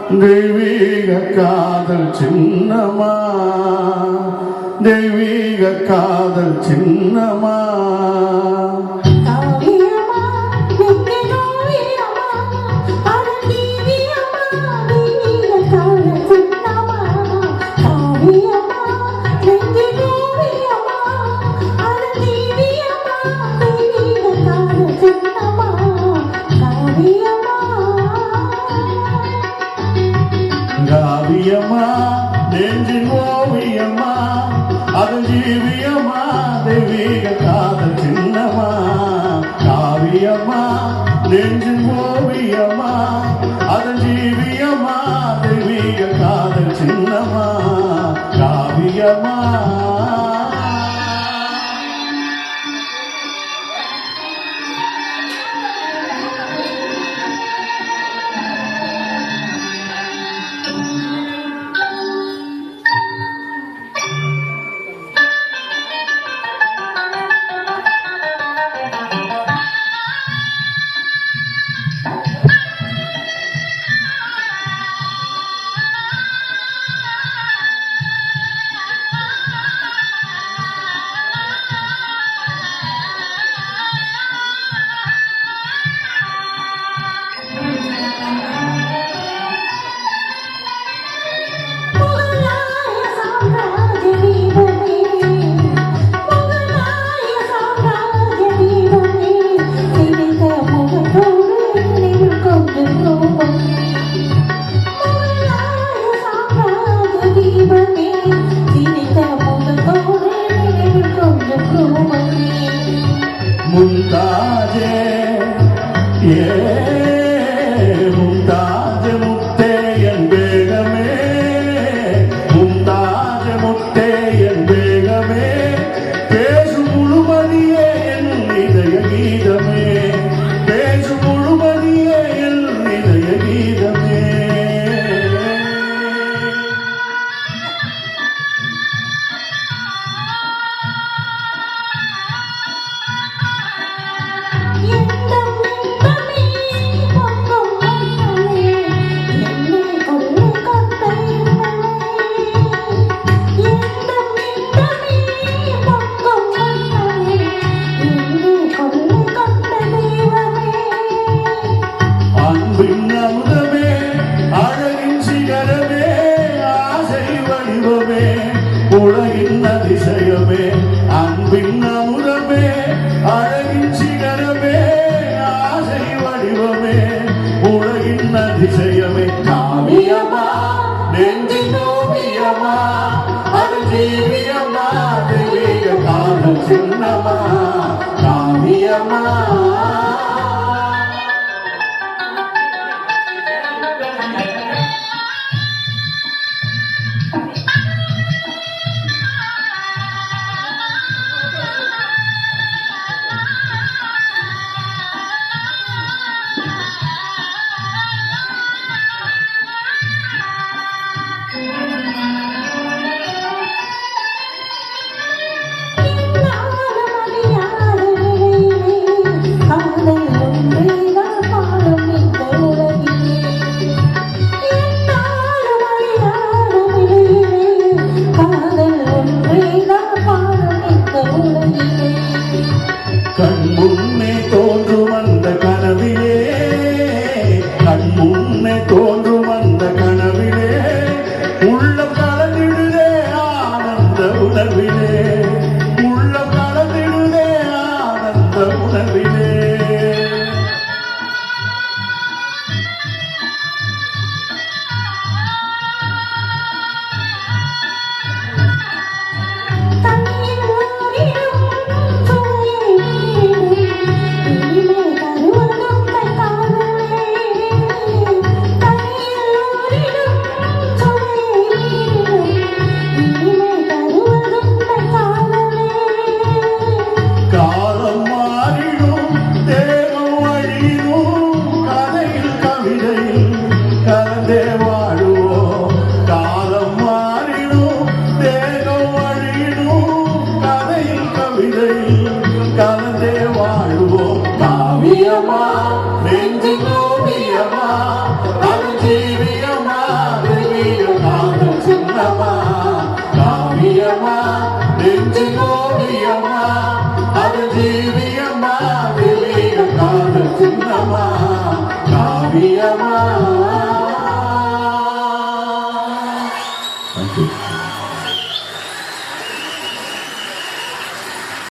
தெய்வீக காதல் சின்னமா, தெய்வீக காதல் சின்னமா. காவியமா நெஞ்சின் ஓவியமா, அது ஜீவியமா, தெய்வீக காதல் சின்னமா. காவியமா நெஞ்சின் ஓவியமா, அது ஜீவியமா, தெய்வீக காதல் சின்னமா. காவியமா மும்தாஜே மும்தாஜ் முத்தே என் வேகமே, மும்தாஜ் முத்தே என் வேகமே, பேசும் முழுமதியே என் இதய கீதமே, பேசும் முழுமதியே என் இதய கீதமே. அமுதமே அழகின் சிகரமே, ஆசை வடிவமே, உலகின் அதிசயமே. அன்பின் அமுதமே அழகின் சிகரமே, ஆசை வடிவமே, உலகின் அதிசயமே. காவியமா நெஞ்சின் ஓவியமா, அது ஜீவியமா, தெய்வீக காதல் சின்னமா. காவியமா நெஞ்சில் ஓவியமா அது ஜீவியமா தெளிய காதல் சின்னமா காவியமா. Thank you.